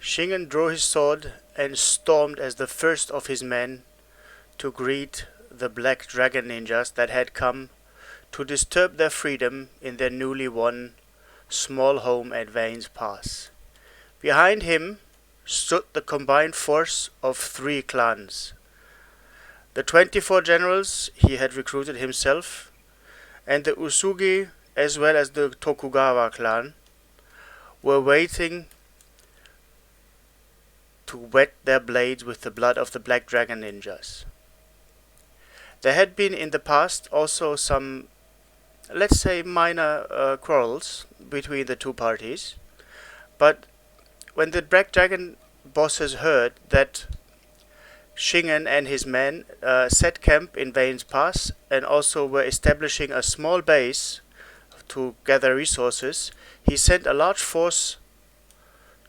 Shingen drew his sword and stormed as the first of his men to greet the black dragon ninjas that had come to disturb their freedom in their newly won small home at Vane's Pass. Behind him stood the combined force of 3 clans. The 24 generals he had recruited himself, and the Uesugi as well as the Tokugawa clan were waiting to wet their blades with the blood of the black dragon ninjas. There had been in the past also some, let's say, minor quarrels between the two parties, but when the black dragon bosses heard that Shingen and his men set camp in Vane's Pass and also were establishing a small base to gather resources, he sent a large force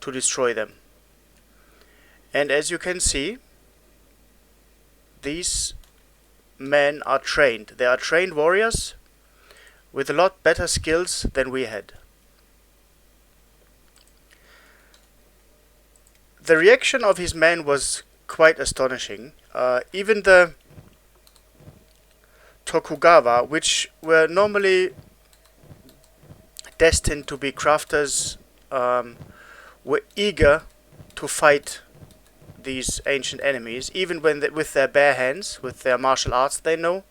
to destroy them. And as you can see, these men are trained. They are trained warriors with a lot better skills than we had. The reaction of his men was quite astonishing. Even the Tokugawa, which were normally destined to be crafters, were eager to fight these ancient enemies, even when with their bare hands, with their martial arts they know.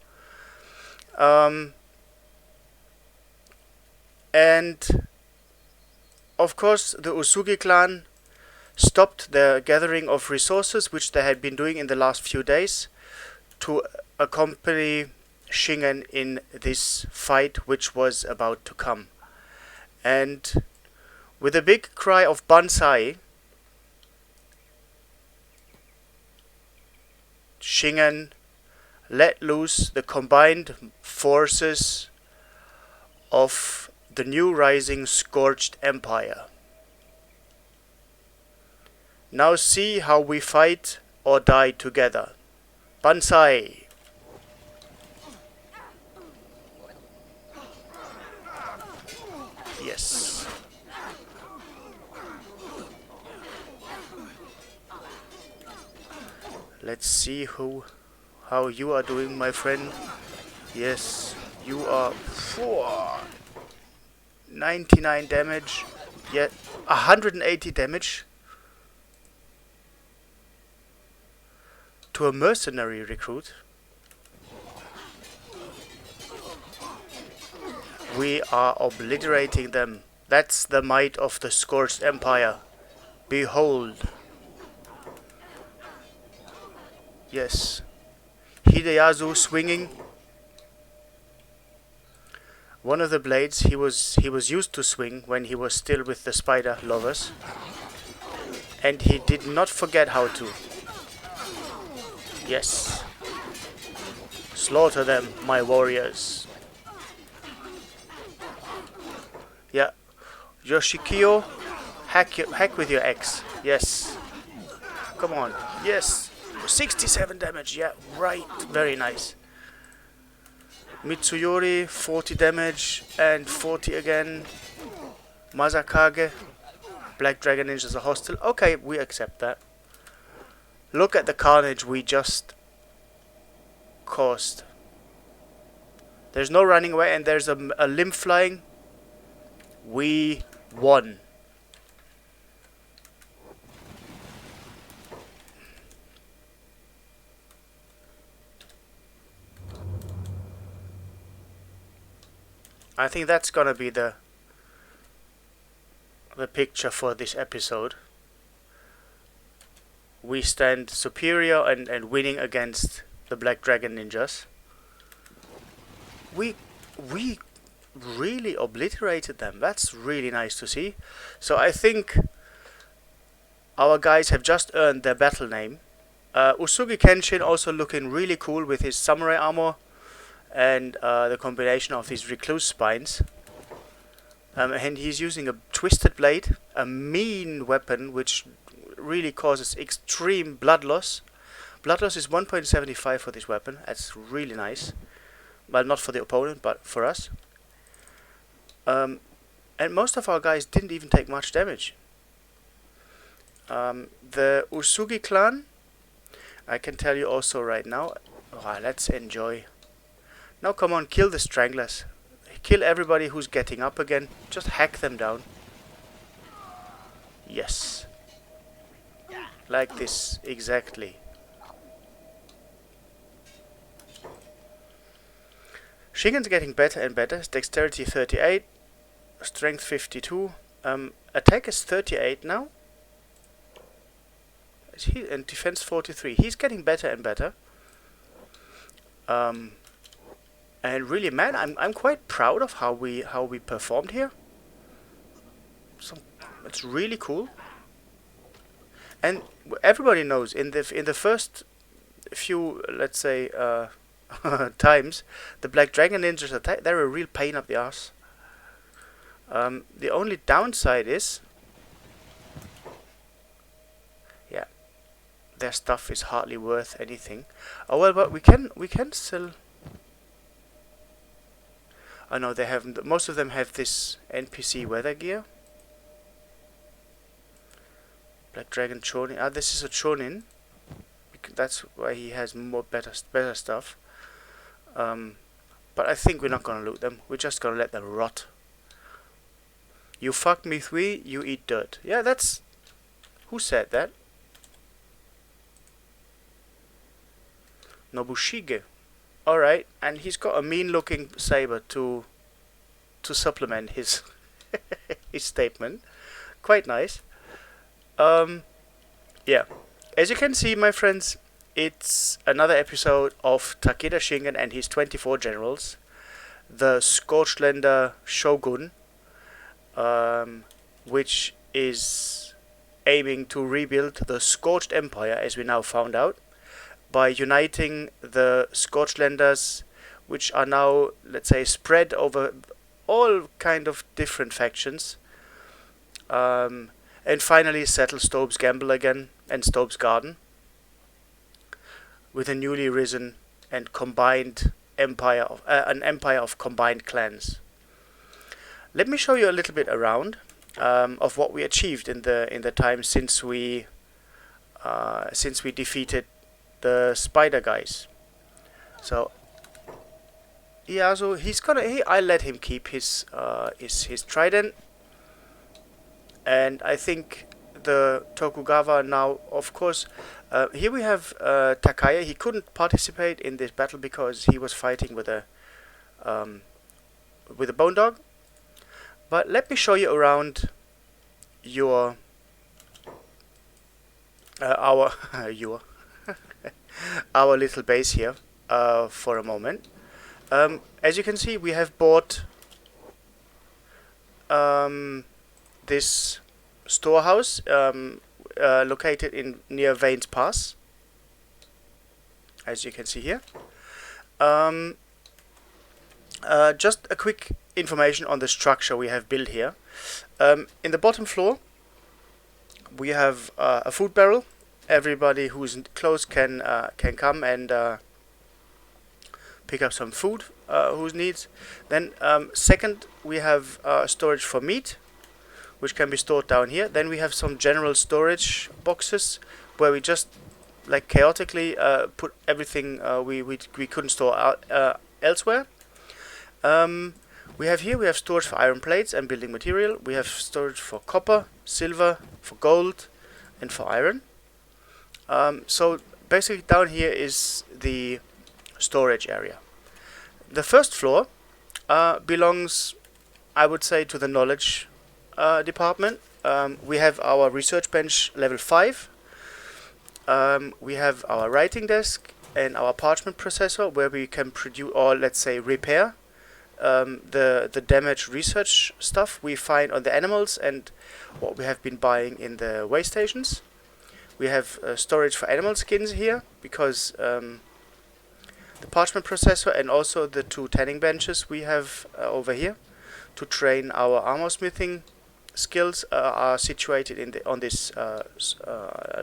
And of course the Uesugi clan stopped their gathering of resources, which they had been doing in the last few days, to accompany Shingen in this fight which was about to come. And with a big cry of Banzai, Shingen let loose the combined forces of the new rising Scorched Empire. Now see how we fight or die together. Banzai! Yes. Let's see how you are doing, my friend. Yes, you are 99 damage, yet 180 damage to a mercenary recruit. We are obliterating them. That's the might of the Scorched Empire. Behold. Yes. Hideyasu swinging one of the blades he was used to swing when he was still with the spider lovers, and he did not forget how to. Yes. Slaughter them, my warriors. Yeah. Yoshikyo, hack with your axe. Yes. Come on. Yes. 67 damage. Yeah, right. Very nice. Mitsuyori, 40 damage and 40 again. Masakage, Black Dragon Ninjas are hostile. Okay, we accept that. Look at the carnage we just caused. There's no running away and there's a limb flying. We won. I think that's gonna be the picture for this episode. We stand superior and winning against the Black Dragon Ninjas. We really obliterated them. That's really nice to see. So I think our guys have just earned their battle name. Uesugi Kenshin also looking really cool with his samurai armor and the combination of his Recluse spines. And he's using a twisted blade, a mean weapon which really causes extreme blood loss. Blood loss is 1.75 for this weapon. That's really nice. Well, not for the opponent, but for us. And most of our guys didn't even take much damage. The Uesugi clan, I can tell you also right now. Oh, let's enjoy. Now come on, kill the stranglers. Kill everybody who's getting up again. Just hack them down. Yes. Like this, exactly. Shingen's getting better and better. Dexterity 38, Strength 52. Attack is 38 now. And defense 43. He's getting better and better. And really, man, I'm quite proud of how we performed here. It's really cool. And everybody knows in the first few, let's say, times, the Black Dragon Ninjas attack. They're a real pain up the arse. The only downside is, yeah, their stuff is hardly worth anything. Oh well, but we can still. I know they have. Most of them have this NPC weather gear. Black Dragon Chonin. Ah, this is a Chonin. That's why he has more better stuff. But I think we're not gonna loot them. We're just gonna let them rot. You fuck me 3, you eat dirt. Yeah, that's... Who said that? Nobushige. Alright, and he's got a mean-looking saber to supplement his his statement. Quite nice. Yeah. As you can see, my friends, it's another episode of Takeda Shingen and his 24 generals. The Scorchlander Shogun. Which is aiming to rebuild the Scorched Empire, as we now found out, by uniting the Scorchlanders, which are now, let's say, spread over all kind of different factions, and finally settle Stobe's Gamble again and Stobe's Garden with a newly risen and combined empire of an empire of combined clans. Let me show you a little bit around of what we achieved in the time since we defeated the spider guys. So yeah, so he's gonna. I let him keep his trident, and I think the Tokugawa now, of course. Here we have Takaya. He couldn't participate in this battle because he was fighting with a bone dog. But let me show you around your our our little base here for a moment. As you can see, we have bought this storehouse located near Vane's Pass, as you can see here. Just a quick information on the structure we have built here. In the bottom floor we have a food barrel. Everybody who's close can come and pick up some food who needs. Then second, we have storage for meat, which can be stored down here. Then we have some general storage boxes where we just like chaotically put everything we couldn't store elsewhere. We have storage for iron plates and building material. We have storage for copper, silver, for gold, and for iron. So basically down here is the storage area. The first floor belongs, I would say, to the knowledge department. We have our research bench level 5. We have our writing desk and our parchment processor, where we can produce, or let's say repair, the damaged research stuff we find on the animals and what we have been buying in the way stations. We have storage for animal skins here, because the parchment processor and also the 2 tanning benches we have over here to train our armor smithing skills are situated on this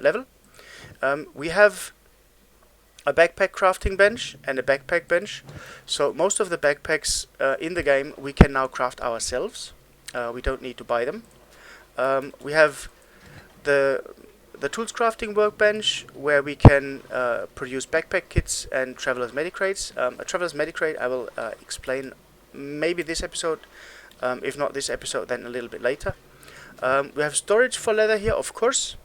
level. We have a backpack crafting bench and a backpack bench. So most of the backpacks in the game we can now craft ourselves. We don't need to buy them. We have the the tools crafting workbench, where we can produce backpack kits and traveler's medicrates. A traveler's medicrate I will explain maybe this episode, if not this episode then a little bit later. We have storage for leather here, of course,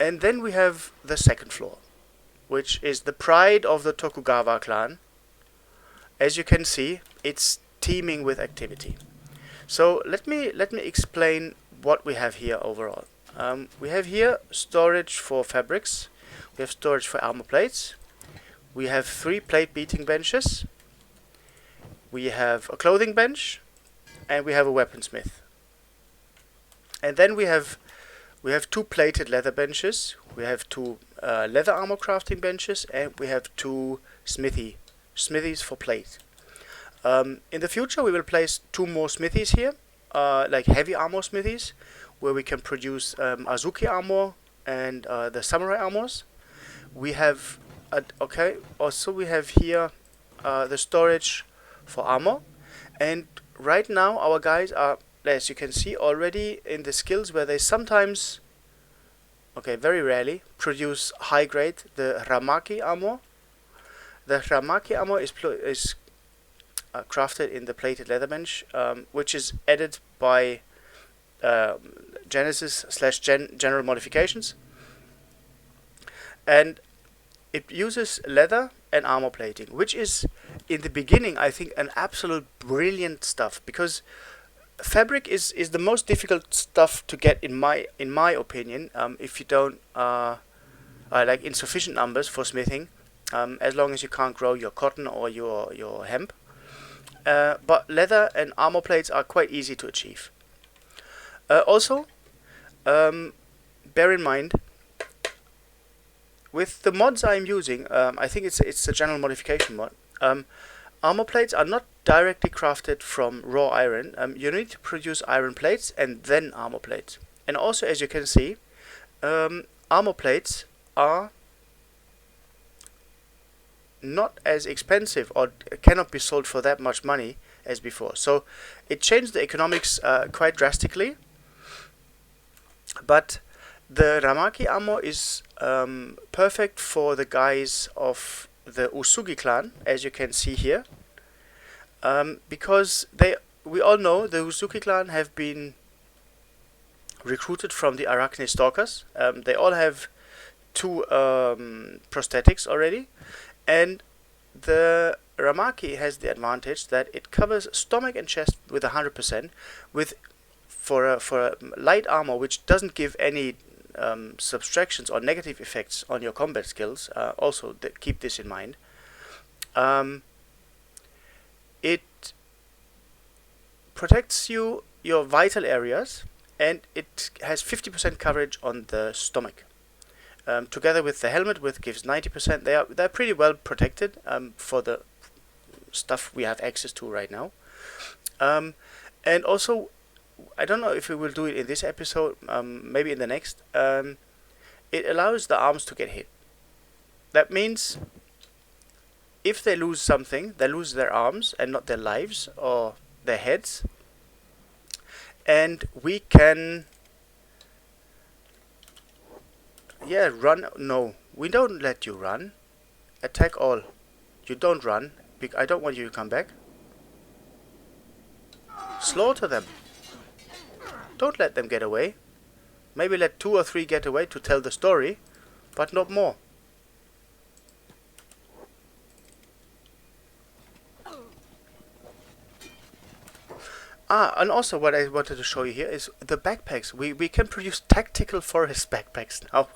and then we have the second floor, which is the pride of the Tokugawa clan. As you can see, it's teeming with activity. So let me explain what we have here overall. We have here storage for fabrics, we have storage for armor plates, we have 3 plate beating benches, we have a clothing bench, and we have a weaponsmith. And then we have 2 plated leather benches, we have 2 leather armor crafting benches, and we have 2 smithies for plate. In the future we will place 2 more smithies here, like heavy armor smithies, where we can produce Azuki armor and the samurai armors. We have also we have here the storage for armor, and right now our guys are, as you can see, already in the skills where they sometimes, very rarely, produce high grade the Ramaki armor. The Ramaki armor is crafted in the plated leather bench, which is added by Genesis/General modifications, and it uses leather and armor plating, which is in the beginning I think an absolute brilliant stuff, because fabric is the most difficult stuff to get in my opinion, if you don't like insufficient numbers for smithing, as long as you can't grow your cotton or your hemp. But leather and armor plates are quite easy to achieve. Also, bear in mind, with the mods I'm using, I think it's a general modification mod, armor plates are not directly crafted from raw iron. You need to produce iron plates and then armor plates. And also, as you can see, armor plates are not as expensive or cannot be sold for that much money as before. So it changed the economics quite drastically. But the Ramaki armor is perfect for the guys of the Uesugi clan, as you can see here, because we all know the Uesugi clan have been recruited from the Arachnid stalkers. They all have 2 prosthetics already, and the Ramaki has the advantage that it covers stomach and chest with 100%, for a light armor which doesn't give any subtractions or negative effects on your combat skills. Also, keep this in mind. It protects your vital areas, and it has 50% coverage on the stomach. Together with the helmet, which gives 90%, they're pretty well protected for the stuff we have access to right now. And also, I don't know if we will do it in this episode, maybe in the next. It allows the arms to get hit. That means if they lose something, they lose their arms and not their lives or their heads. And we can run. No, we don't let you run. Attack all. You don't run. I don't want you to come back. Slaughter them. Don't let them get away. Maybe let 2 or 3 get away to tell the story, but not more. And also what I wanted to show you here is the backpacks. We can produce tactical forest backpacks now.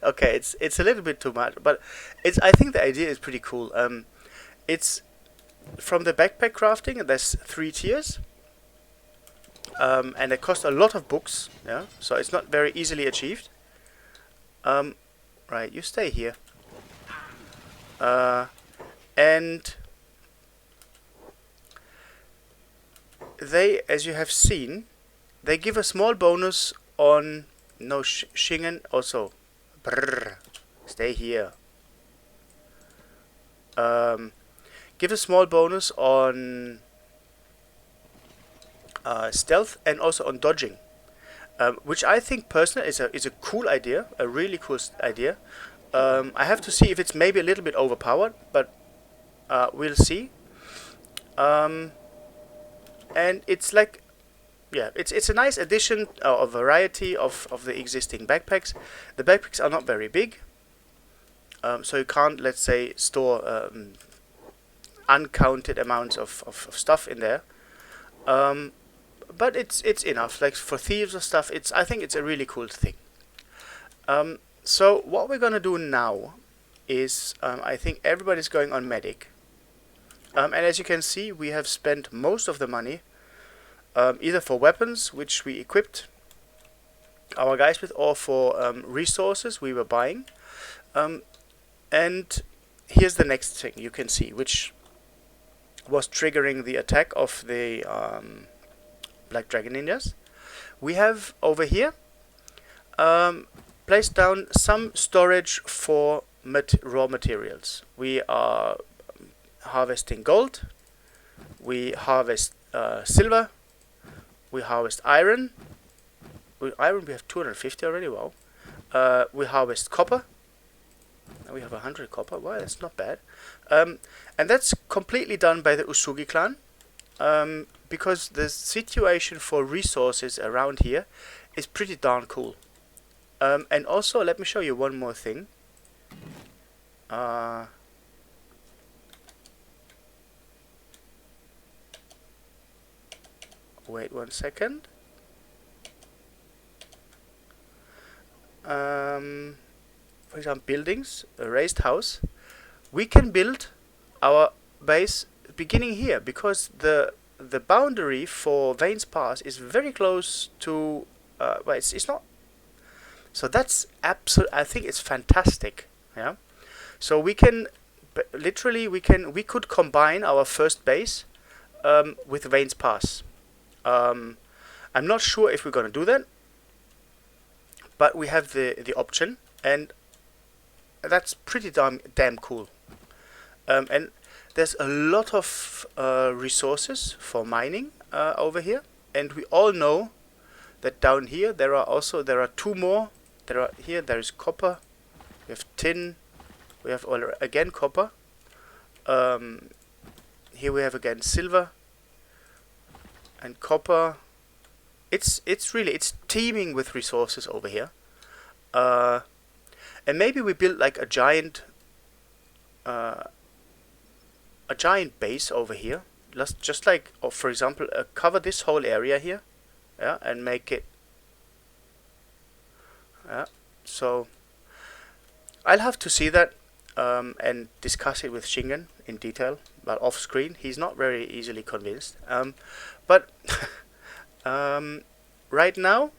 Okay, it's a little bit too much, but I think the idea is pretty cool. It's from the backpack crafting. There's 3 tiers, and it costs a lot of books. Yeah, so it's not very easily achieved. Right, you stay here. And they, as you have seen, they give a small bonus on Shingen also. Brrr, stay here. Give a small bonus on stealth and also on dodging. which I think personally is a cool idea, a really cool idea. I have to see if it's maybe a little bit overpowered, but we'll see. And it's like, yeah, it's a nice addition, a variety of the existing backpacks. The backpacks are not very big, so you can't, let's say, store uncounted amounts of stuff in there. But it's enough, like for thieves or stuff. I think it's a really cool thing. So what we're gonna do now is, I think everybody's going on medic. And as you can see, we have spent most of the money either for weapons, which we equipped our guys with, or for resources we were buying. And here's the next thing you can see, which was triggering the attack of the Black Dragon Ninjas. We have over here placed down some storage for raw materials. We are harvesting gold, we harvest silver, we harvest iron. We have 250 already, wow. We harvest copper, and we have 100 copper. Wow, that's not bad. And that's completely done by the Uesugi clan, because the situation for resources around here is pretty darn cool. And also, let me show you one more thing. Wait 1 second. For example, buildings, a raised house. We can build our base beginning here, because the boundary for Vayne's Pass is very close to. Well, it's not. So that's absolute. I think it's fantastic. Yeah. So we can literally we could combine our first base with Vayne's Pass. I'm not sure if we're gonna do that, but we have the option, and that's pretty damn cool. And there's a lot of resources for mining over here, and we all know that down here there are two more. There is copper, we have tin, we have again copper. Here we have again silver and copper. It's teeming with resources over here. And maybe we build like a giant base over here. Just like, for example, cover this whole area here, yeah, and make it. Yeah. So I'll have to see that and discuss it with Shingen in detail, but off screen. He's not very easily convinced. But right now,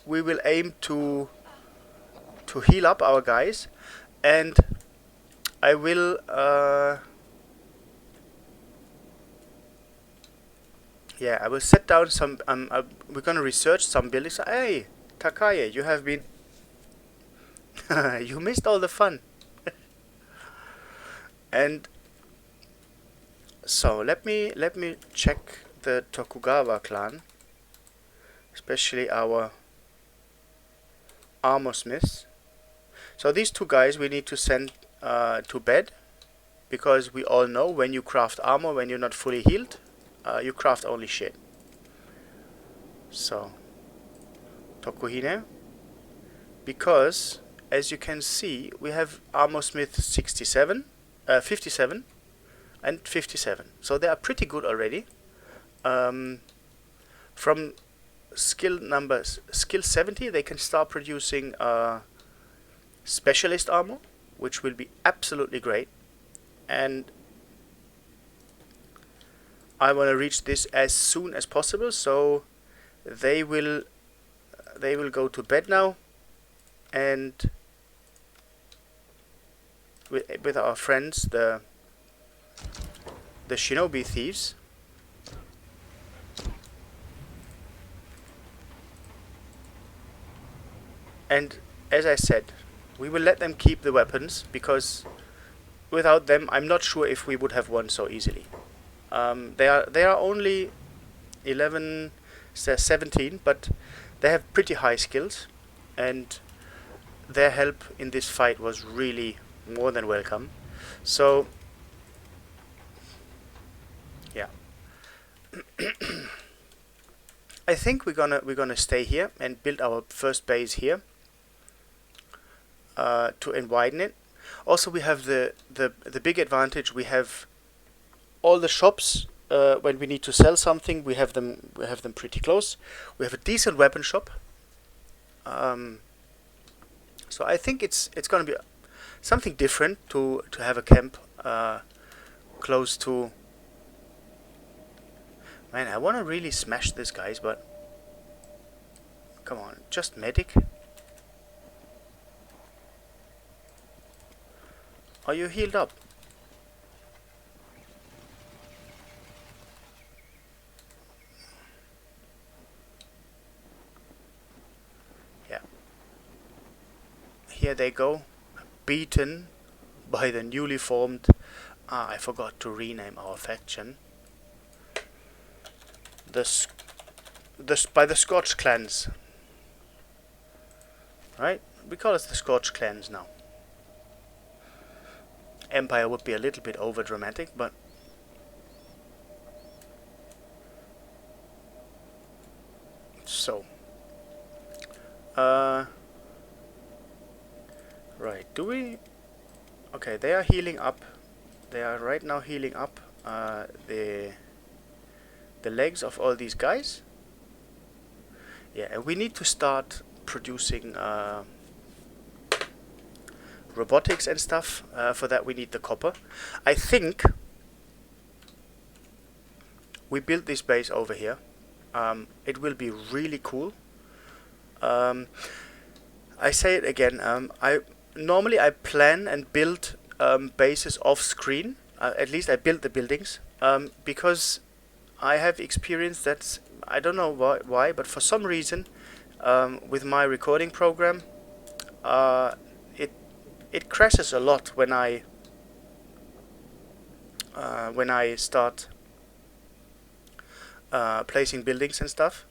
we will aim to heal up our guys, and I will I will set down some. We're gonna research some buildings. Hey, Takaya, you have been. You missed all the fun. And so let me check the Tokugawa clan, especially our armor smiths. So these two guys we need to send to bed, because we all know when you craft armor, when you're not fully healed, you craft only shit. So Tokuhine, because as you can see we have armor smith 57, 57 and 57, so they are pretty good already. From skill 70 they can start producing specialist armor, which will be absolutely great, and I want to reach this as soon as possible. So they will go to bed now, and with our friends the shinobi thieves, and as I said, we will let them keep the weapons, because without them I'm not sure if we would have won so easily. They are only 11 says 17, but they have pretty high skills, and their help in this fight was really more than welcome. So yeah, I think we're gonna stay here and build our first base here to widen it. Also, we have the big advantage. We have all the shops. When we need to sell something, we have them pretty close. We have a decent weapon shop. So I think it's gonna be something different to have a camp close to. Man, I want to really smash this, guys, but come on, just medic. Are you healed up? Yeah. Here they go, beaten by the newly formed. I forgot to rename our faction. By the Scorched Clans. Right? We call it the Scorched Clans now. Empire would be a little bit over dramatic, but so right, do we? Okay, they are healing up. They are right now healing up the legs of all these guys. Yeah, and we need to start producing robotics and stuff. For that we need the copper. I think we built this base over here. It will be really cool. I say it again. I normally plan and build bases off screen. At least I build the buildings because I have experience that's, I don't know why, but for some reason with my recording program it crashes a lot when I start placing buildings and stuff.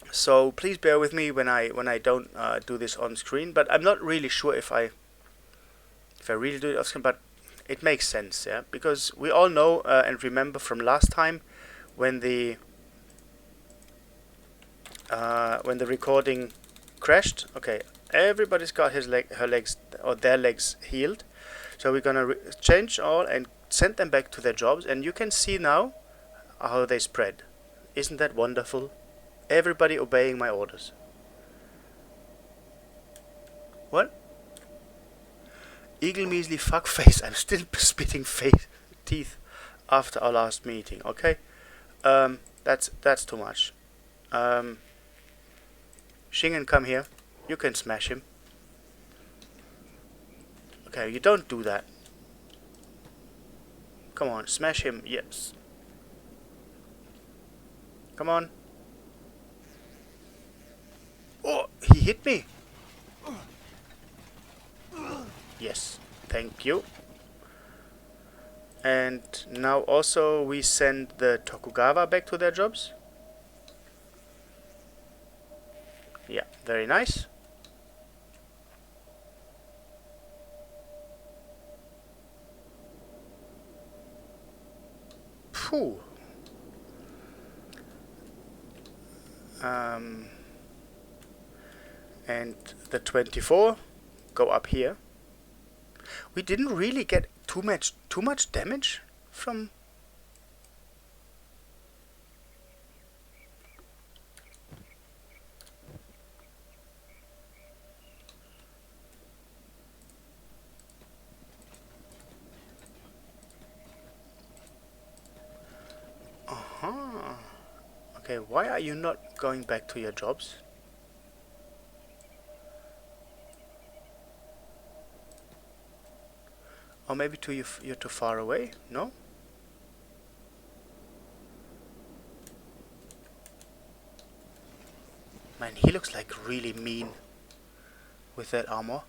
So please bear with me when I don't do this on screen. But I'm not really sure if I really do it off screen, but it makes sense, yeah, because we all know and remember from last time when the recording crashed. Okay, everybody's got her legs or their legs healed, so we're gonna change all and send them back to their jobs, and you can see now how they spread. Isn't that wonderful? Everybody obeying my orders. What? Eagle measly fuckface. I'm still spitting teeth after our last meeting. Okay, that's too much. Shingen, come here. You can smash him. Okay, you don't do that. Come on, smash him. Yes. Come on. Oh, he hit me. Yes, thank you. And now also we send the Tokugawa back to their jobs. Yeah, very nice. Phew. And the 24 go up here. We didn't really get too much damage from. Okay, why are you not going back to your jobs? Or maybe you're too far away? No? Man, he looks like really mean with that armor.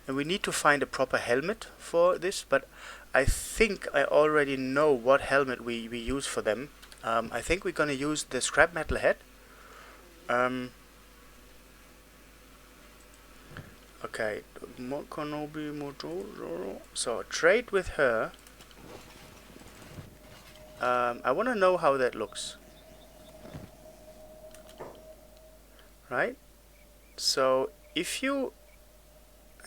And we need to find a proper helmet for this, but I think I already know what helmet we use for them. I think we're gonna use the scrap metal head. Okay, so trade with her. I want to know how that looks. Right? So if you,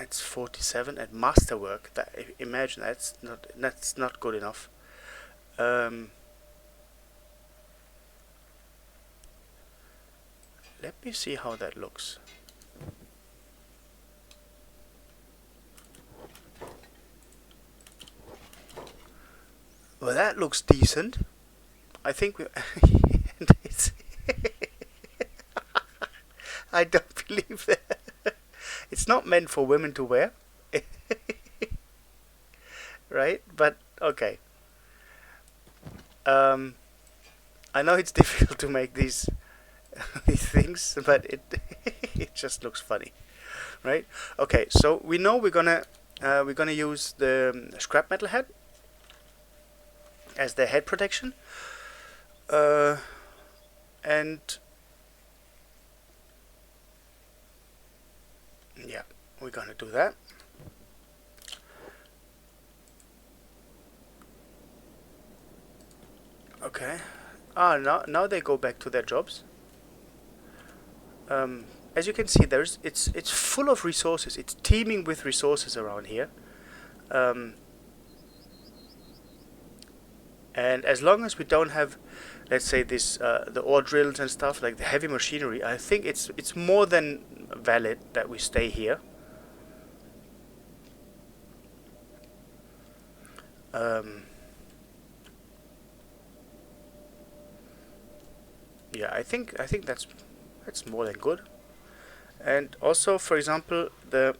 it's 47 at masterwork. That, imagine that's not good enough. Let me see how that looks. Well, that looks decent. I think we. I don't believe that. It's not meant for women to wear. Right? But okay. I know it's difficult to make these things, but it just looks funny, right? Okay, so we know we're gonna use the scrap metal head as their head protection, and yeah, we're gonna do that. Okay. Now they go back to their jobs. As you can see, it's full of resources. It's teeming with resources around here. And as long as we don't have, let's say, this the ore drills and stuff, like the heavy machinery, I think it's more than valid that we stay here. Yeah, I think that's more than good. And also, for example, the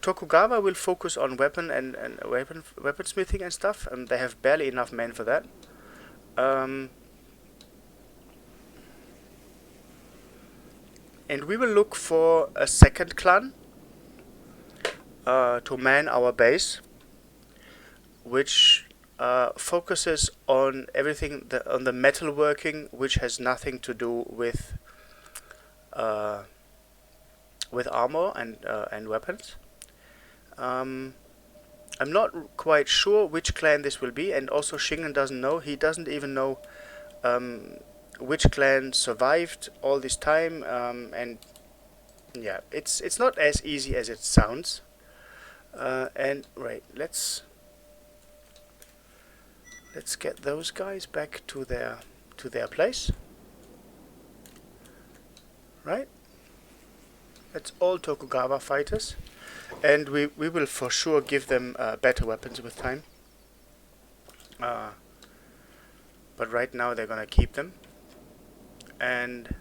Tokugawa will focus on weapon and weaponsmithing and stuff, and they have barely enough men for that. And we will look for a second clan to man our base, which focuses on everything on the metalworking, which has nothing to do with armor and weapons. I'm not quite sure which clan this will be, and also Shingen doesn't know. He doesn't even know which clan survived all this time, and yeah, it's not as easy as it sounds. And right, let's get those guys back to their place. Right? That's all Tokugawa fighters, and we will for sure give them better weapons with time. But right now they're gonna keep them, and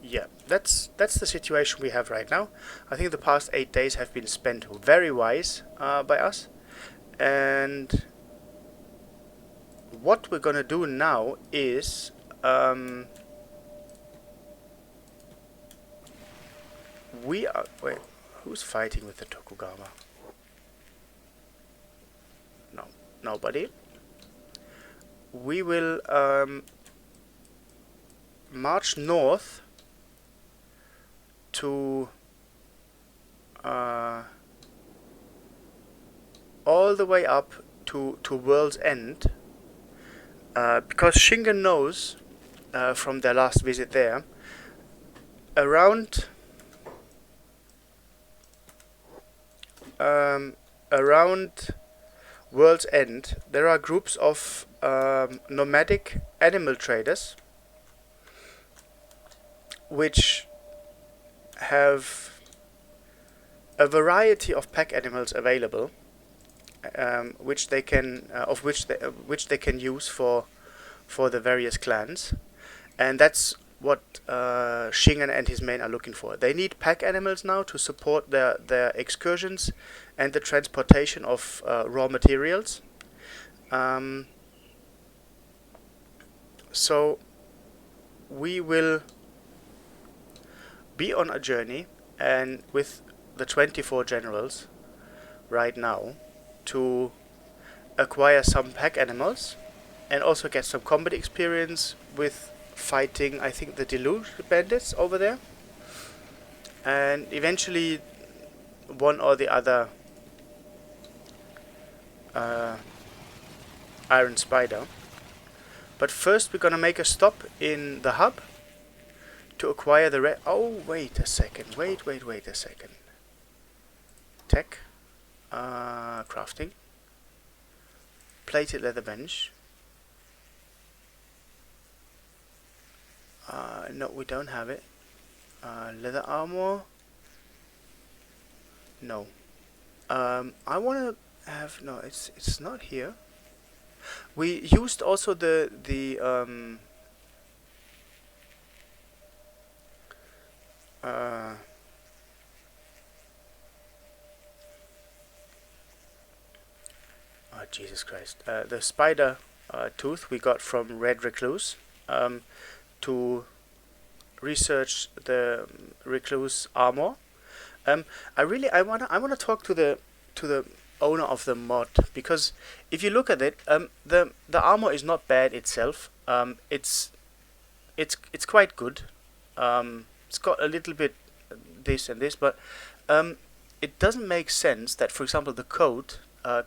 yeah, that's the situation we have right now. I think the past 8 days have been spent very wise by us, and what we're gonna do now is we are. Wait, who's fighting with the Tokugawa? No, nobody. We will march north to all the way up to World's End, because Shingen knows from their last visit there, around World's End there are groups of nomadic animal traders which have a variety of pack animals available, which they can use for the various clans, and that's what Shingen and his men are looking for. They need pack animals now to support their excursions and the transportation of raw materials. So we will be on a journey, and with the 24 generals right now to acquire some pack animals and also get some combat experience with fighting, I think, the Deluge bandits over there, and eventually one or the other Iron Spider. But first we're gonna make a stop in the hub to acquire the oh, wait a second, wait a second. Tech, crafting, plated leather bench. No, we don't have it. Leather armor. No. I wanna have, no, it's not here. We used also the oh, Jesus Christ. The spider tooth we got from Red Recluse to research the Recluse armor. I wanna talk to the owner of the mod, because if you look at it, the armor is not bad itself. It's quite good. It's got a little bit this and this, but it doesn't make sense that, for example, the coat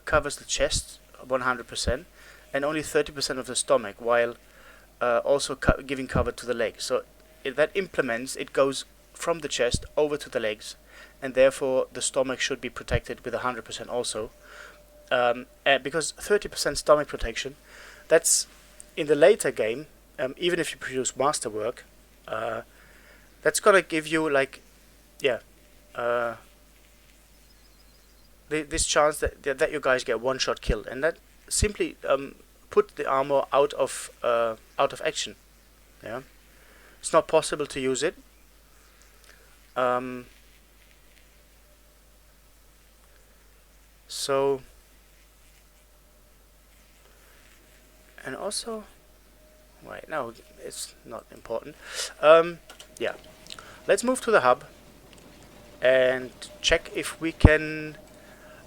covers the chest 100% and only 30% of the stomach, while also giving cover to the legs. So that implements, it goes from the chest over to the legs, and therefore the stomach should be protected with 100% also, because 30% stomach protection, that's in the later game, even if you produce masterwork, that's gonna give you, like, yeah, this chance that you guys get one-shot killed, and that simply put the armor out of action. Yeah, it's not possible to use it. So, and also, wait, no, it's not important. Yeah, let's move to the hub and check if we can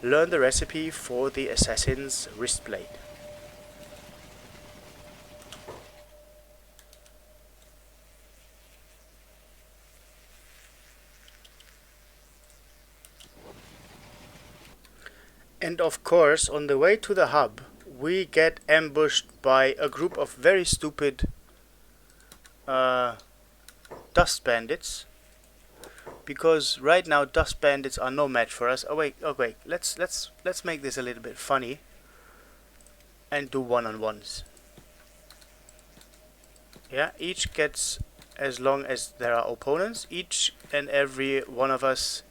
learn the recipe for the assassin's wristblade. And of course, on the way to the hub, we get ambushed by a group of very stupid dust bandits. Because right now, dust bandits are no match for us. Oh wait, let's make this a little bit funny and do one-on-ones. Yeah, each gets, as long as there are opponents, each and every one of us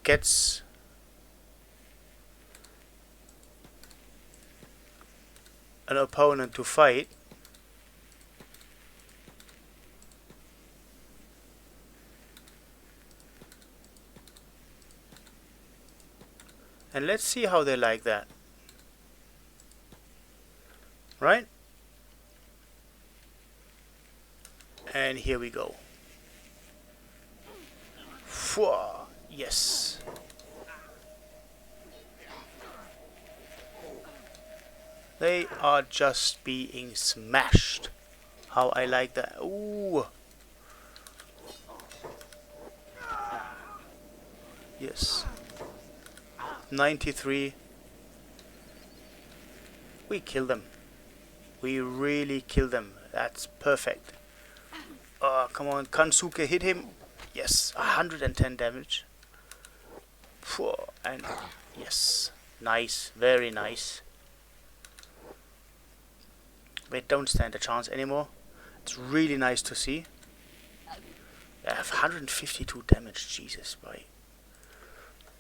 gets an opponent to fight. And let's see how they like that. Right? And here we go. Fwah, yes. They are just being smashed. How I like that. Ooh. Yes. 93. We kill them. We really kill them. That's perfect. Oh, come on. Kansuke, hit him. Yes. 110 damage. And yes. Nice. Very nice. They don't stand a chance anymore. It's really nice to see. I have 152 damage. Jesus, by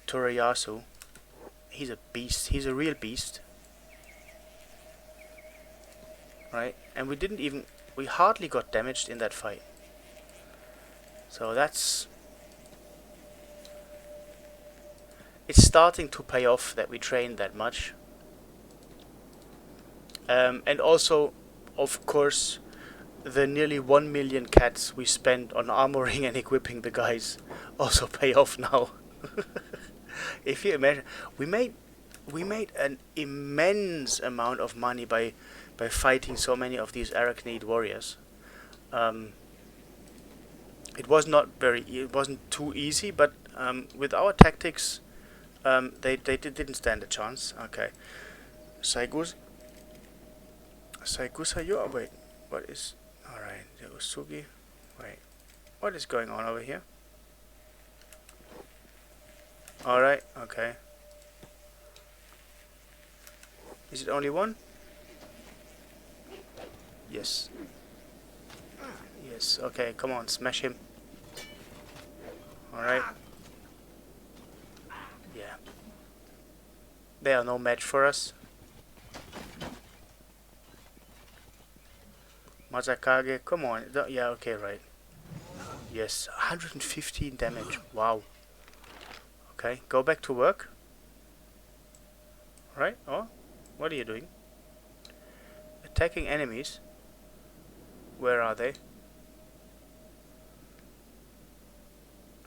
Torayasu. He's a beast. He's a real beast. Right? And we hardly got damaged in that fight. So that's... It's starting to pay off that we trained that much. And also, of course, the nearly 1 million cats we spent on armoring and equipping the guys also pay off now. If you imagine, we made an immense amount of money by fighting so many of these Arachnid warriors. It wasn't too easy, but with our tactics, they didn't stand a chance. Okay, Saigusa, you are, wait, what is, alright, the Uesugi, wait, what is going on over here? Alright, okay. Is it only one? Yes. Yes, okay, come on, smash him. Alright. Yeah. They are no match for us. Mazakage, come on. Yeah, okay, right. Yes, 115 damage. Wow. Okay, go back to work. Right? Oh, what are you doing? Attacking enemies. Where are they?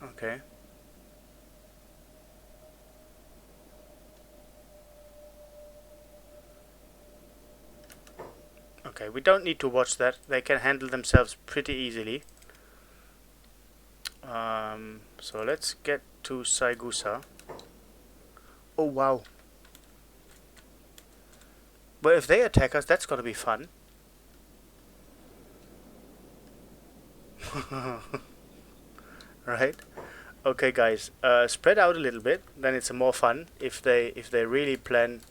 Okay. Okay, we don't need to watch that. They can handle themselves pretty easily. So let's get to Saigusa. Oh wow. But if they attack us, that's gonna be fun. Right? Okay guys, spread out a little bit, then it's more fun if they really plan.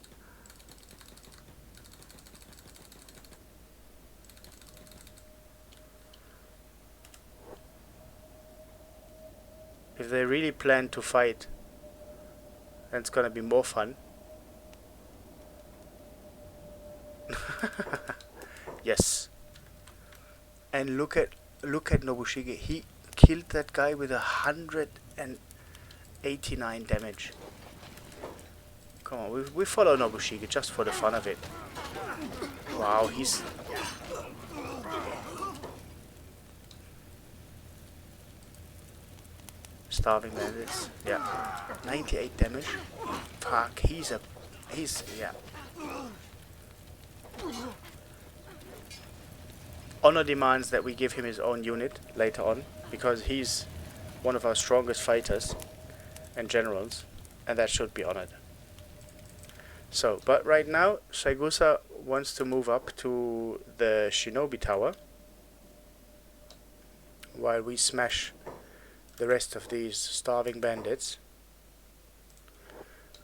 If they really plan to fight, then it's gonna be more fun. Yes. And look at Nobushige. He killed that guy with 189 damage. Come on, we follow Nobushige just for the fun of it. Wow, he's... Starving bandits. Yeah. 98 damage. Fuck, he's yeah. Honor demands that we give him his own unit later on, because he's one of our strongest fighters and generals, and that should be honored. So, but right now, Saigusa wants to move up to the Shinobi Tower, while we smash the rest of these starving bandits.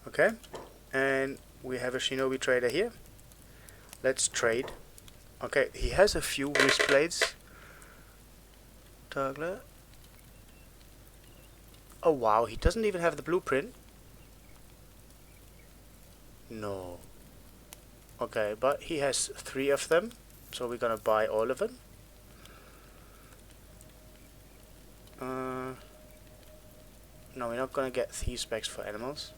Okay, and we have a Shinobi trader here. Let's trade. Okay, he has a few wrist blades. Tugler. Oh wow, he doesn't even have the blueprint. No. Okay, but he has 3 of them, so we're gonna buy all of them. No, we're not gonna get thieves specs for animals.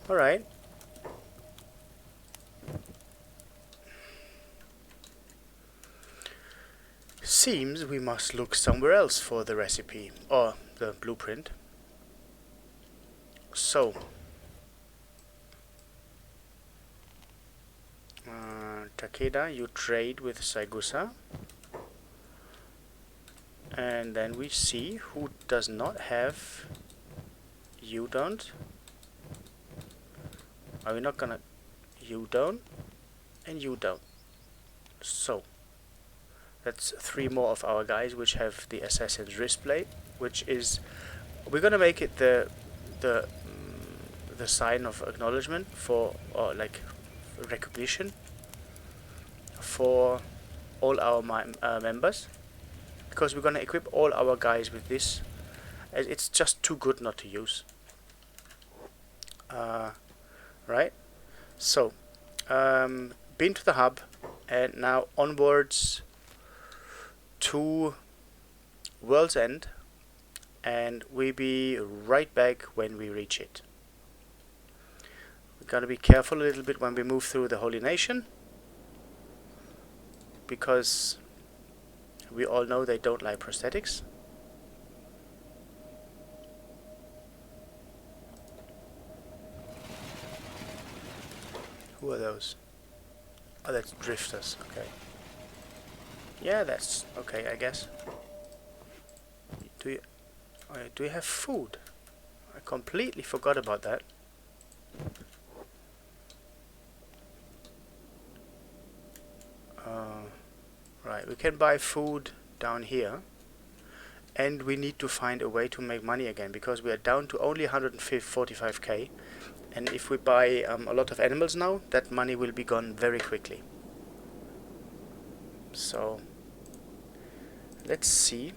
Alright. Seems we must look somewhere else for the recipe, or the blueprint. So, Takeda, you trade with Saigusa. And then we see who does not have. You don't. Are we not gonna... You don't, and you don't. So, that's 3 more of our guys which have the assassin's wristblade, which is... We're gonna make it the sign of acknowledgement for, or like recognition for all our members, because we're gonna equip all our guys with this, as it's just too good not to use. Right? So, been to the hub, and now onwards to World's End, and we'll be right back when we reach it. We gotta be careful a little bit when we move through the Holy Nation, because we all know they don't like prosthetics. Who are those? Oh, that's drifters. Okay. Yeah, that's okay, I guess. Do you have food? I completely forgot about that. Right, we can buy food down here, and we need to find a way to make money again, because we are down to only 145k, and if we buy a lot of animals now, that money will be gone very quickly. So let's see.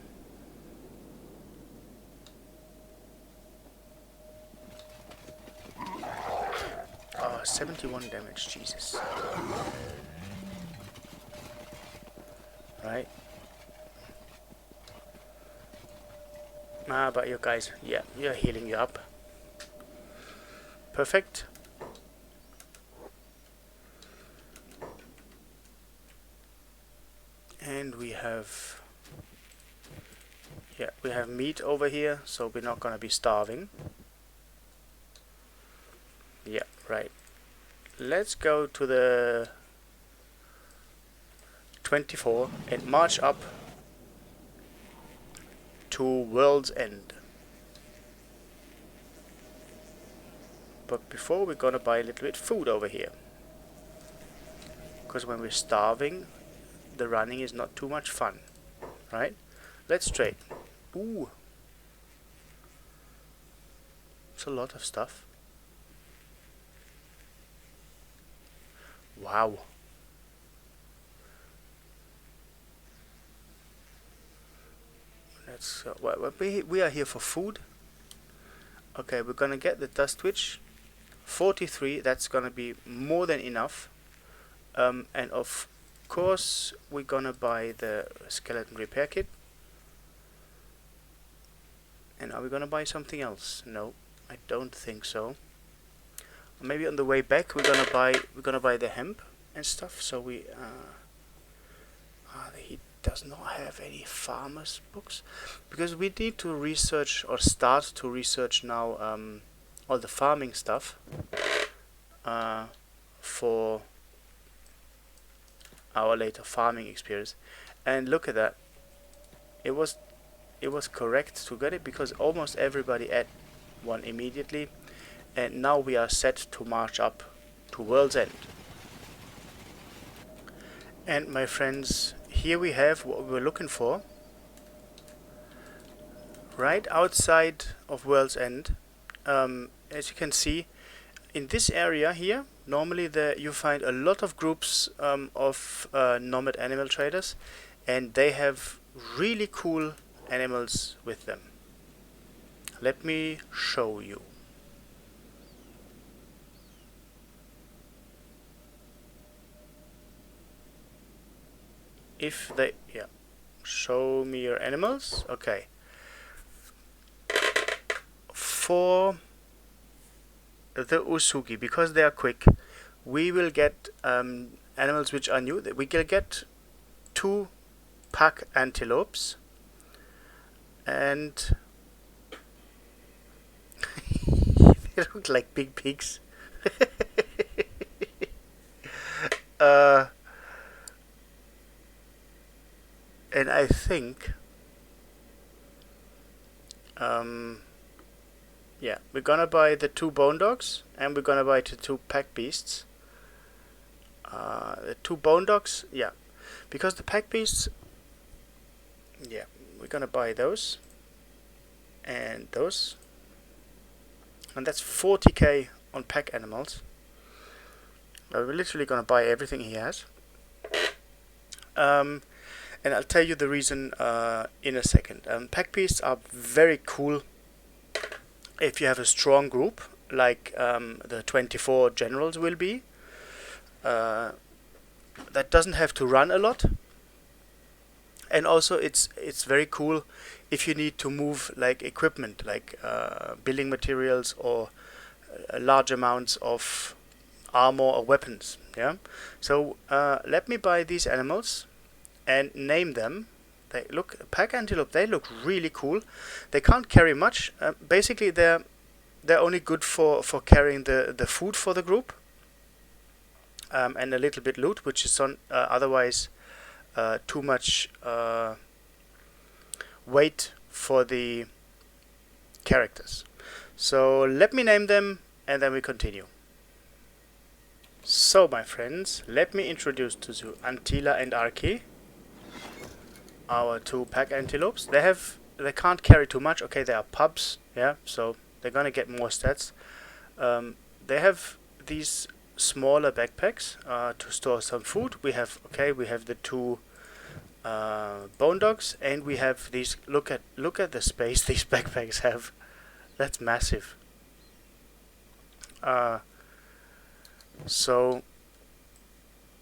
71 damage, Jesus. Right. But you guys, yeah, you're healing you up. Perfect. And we have, yeah, we have meat over here, so we're not gonna be starving. Yeah, right. Let's go to the 24 and march up to World's End. But before, we're gonna buy a little bit food over here, because when we're starving, the running is not too much fun, right? Let's trade. Ooh, it's a lot of stuff. Wow. Let's we are here for food. Okay, we're gonna get the dust witch. 43, that's gonna be more than enough. And of course we're gonna buy the skeleton repair kit. And are we gonna buy something else? No, I don't think so. Maybe on the way back we're gonna buy the hemp and stuff. So we he does not have any farmers books, because we need to research, or start to research now, all the farming stuff for our later farming experience. And look at that, it was correct to get it, because almost everybody had one immediately. And now we are set to march up to World's End. And my friends, here we have what we were looking for. Right outside of World's End, as you can see, in this area here, normally you find a lot of groups of nomad animal traders, and they have really cool animals with them. Let me show you. If they, yeah, show me your animals. Okay. For the Uesugi, because they are quick, we will get animals which are new. We can get 2 pack antelopes, and they look like big pigs. And I think, yeah, we're gonna buy the 2 bone dogs, and we're gonna buy the 2 pack beasts. The 2 bone dogs, yeah, because the pack beasts, yeah, we're gonna buy those and those, and that's 40k on pack animals. We're literally gonna buy everything he has. And I'll tell you the reason in a second. Pack beasts are very cool if you have a strong group, like the 24 generals will be. That doesn't have to run a lot. And also it's very cool if you need to move like equipment, like building materials, or large amounts of armor or weapons. Yeah. So let me buy these animals and name them. They look, pack antelope, they look really cool. They can't carry much. Basically they're only good for carrying the food for the group. and a little bit loot, which is on otherwise too much weight for the characters. So let me name them and then we continue. So my friends, let me introduce to you Antila and Arki, our two pack antelopes. They can't carry too much. Okay, they are pups, yeah, so they're gonna get more stats. They have these smaller backpacks to store some food. We have the two bone dogs, and we have these. Look at the space these backpacks have. That's massive. So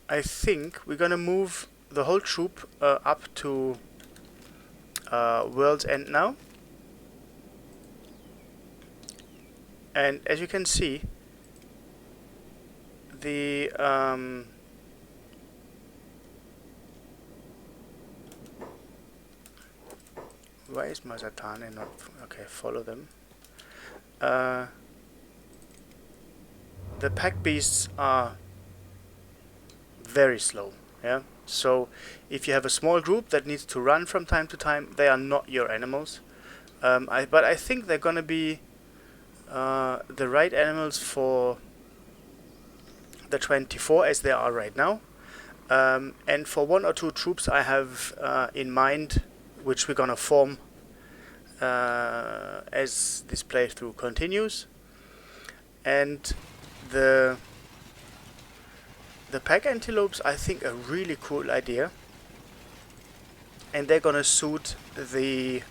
I think we're gonna move the whole troop up to World's End now. And as you can see, the why is Mazatane not okay? Follow them. The pack beasts are very slow, yeah. So if you have a small group that needs to run from time to time, they are not your animals. But I think they're gonna be the right animals for the 24 as they are right now. And for one or two troops I have in mind, which we're gonna form as this playthrough continues. And the pack antelopes, I think, a really cool idea, and they're gonna suit the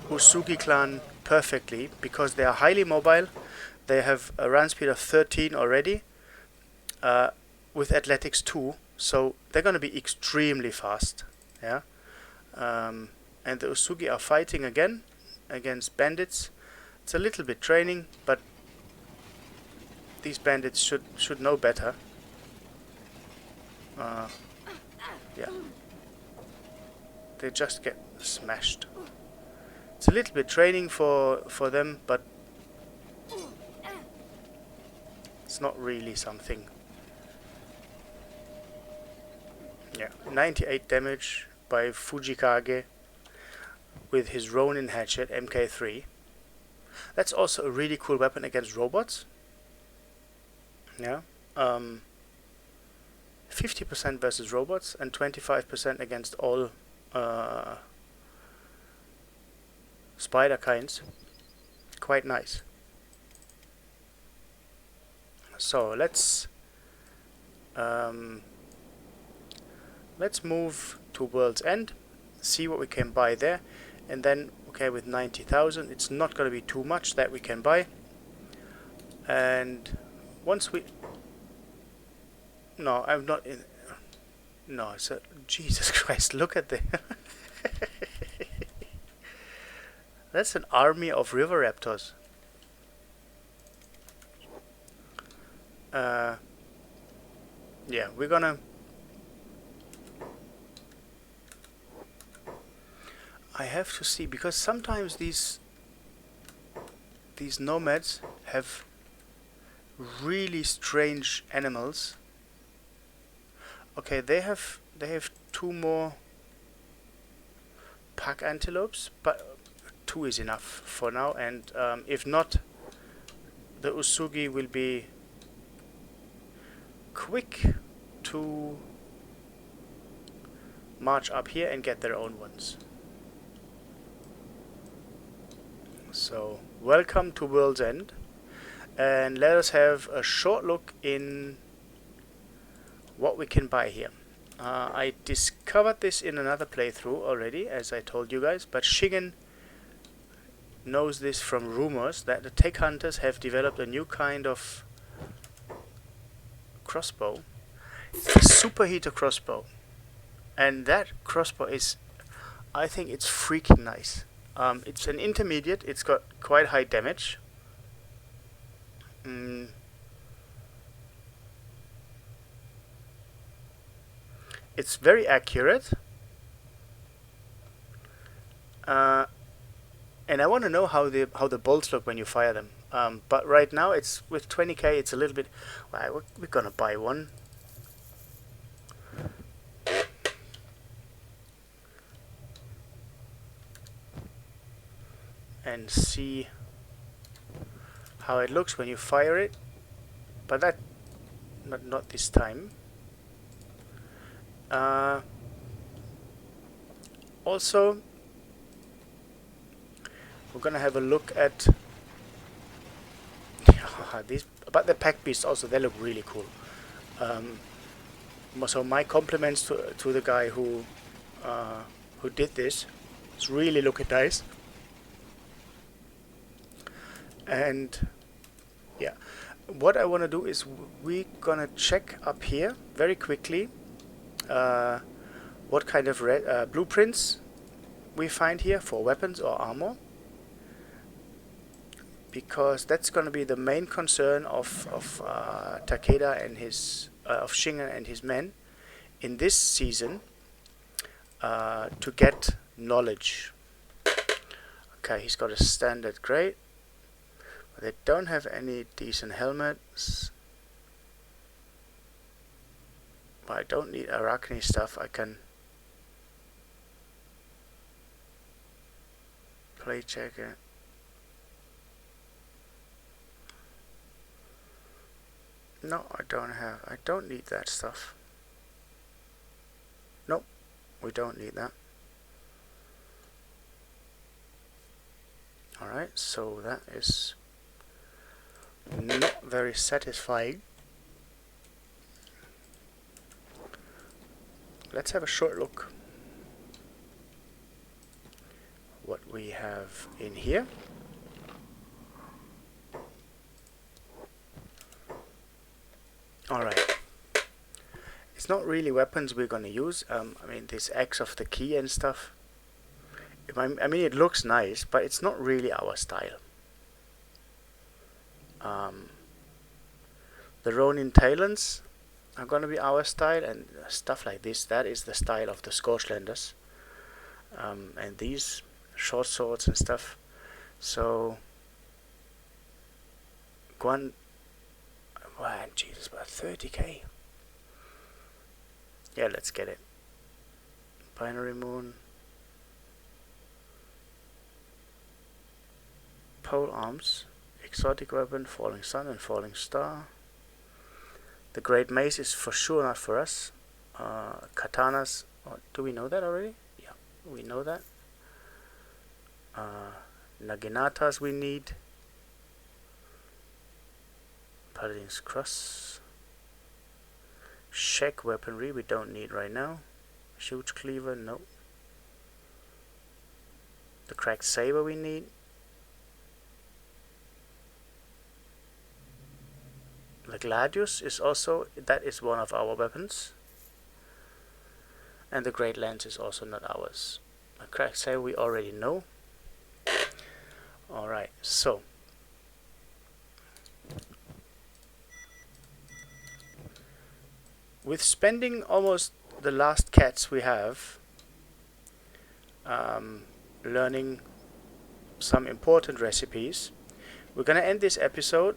Uesugi clan perfectly because they are highly mobile. They have a run speed of 13 already, with athletics 2, so they're gonna be extremely fast, yeah. And the Uesugi are fighting again against bandits. It's a little bit training, but these bandits should know better. Yeah, they just get smashed. It's a little bit training for them, but it's not really something. Yeah, 98 damage by Fujikage with his Ronin hatchet MK3. That's also a really cool weapon against robots. Yeah, 50% versus robots and 25% against all spider kinds. Quite nice. So let's move to World's End, see what we can buy there, and then okay, with 90,000 it's not going to be too much that we can buy. And once we no, I'm not in. No, it's a Jesus Christ! Look at the. That's an army of river raptors. Yeah, we're gonna. I have to see, because sometimes these nomads have really strange animals. Okay, they have two more pack antelopes, but 2 is enough for now, and if not, the Uesugi will be quick to march up here and get their own ones. So, welcome to World's End, and let us have a short look in what we can buy here. I discovered this in another playthrough already, as I told you guys, but Shingen knows this from rumors that the tech hunters have developed a new kind of crossbow. It's a superheater crossbow, and that crossbow is, I think it's freaking nice. It's an intermediate, it's got quite high damage. It's very accurate, and I want to know how the bolts look when you fire them. But right now, it's with 20k. It's a little bit. Well, we're gonna buy one. and see how it looks when you fire it, but not this time. Also, we're gonna have a look at these, but the pack beasts also, they look really cool. So my compliments to the guy who did this. It's really looking nice. And yeah, what I want to do is we're gonna check up here very quickly what kind of blueprints we find here for weapons or armor, because that's going to be the main concern of Takeda and his of Shingen and his men in this season, to get knowledge. Okay, he's got a standard grade, but they don't have any decent helmets. But I don't need Arachnid stuff. I can play checker. No, I don't need that stuff. Nope, we don't need that. Alright, so that is not very satisfying. Let's have a short look what we have in here. Alright, it's not really weapons we're gonna use. I mean, this axe of the key and stuff, I mean, it looks nice, but it's not really our style. The Ronin Talons are gonna be our style, and stuff like this, that is the style of the Scorchlanders. And these short swords and stuff. So Guan, wow, Jesus, about 30k. Yeah, let's get it. Binary Moon, Pole Arms, Exotic Weapon, Falling Sun and Falling Star. The Great Mace is for sure not for us. Katanas, do we know that already? Yeah, we know that. Naginatas we need. Paladin's Cross. Shek weaponry we don't need right now. Huge Cleaver, no. The Cracked Saber we need. The Gladius is also, that is one of our weapons. And the Great Lance is also not ours. The Cracked Saber we already know. Alright, so with spending almost the last cats we have, learning some important recipes, we're gonna end this episode.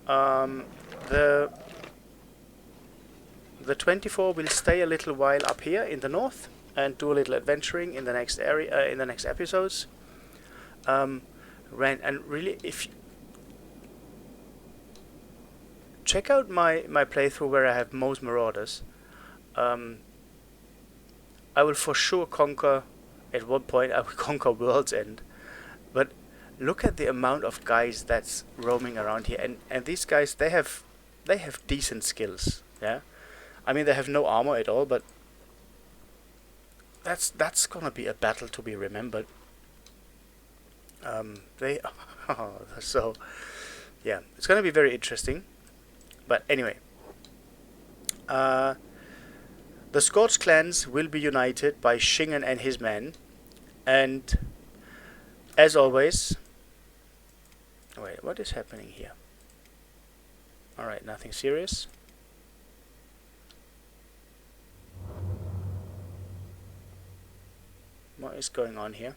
The 24 will stay a little while up here in the north and do a little adventuring in the next area, in the next episodes. And really, if check out my playthrough where I have most marauders, I will for sure conquer, at one point I will conquer World's End, but look at the amount of guys that's roaming around here, and these guys, they have decent skills. Yeah, I mean, they have no armor at all, but that's gonna be a battle to be remembered. So yeah, it's gonna be very interesting. But anyway, the Scorched Clans will be united by Shingen and his men, and as always, wait, what is happening here? Alright, nothing serious. What is going on here?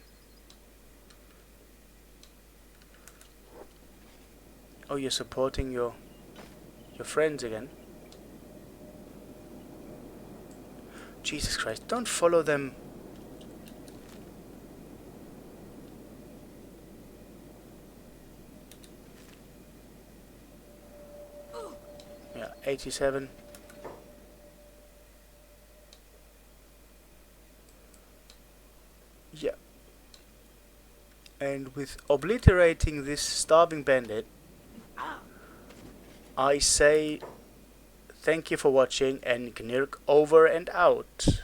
Oh, you're supporting your friends again? Jesus Christ, don't follow them. 87. Yeah. And with obliterating this starving bandit, I say thank you for watching, and Gnirk over and out.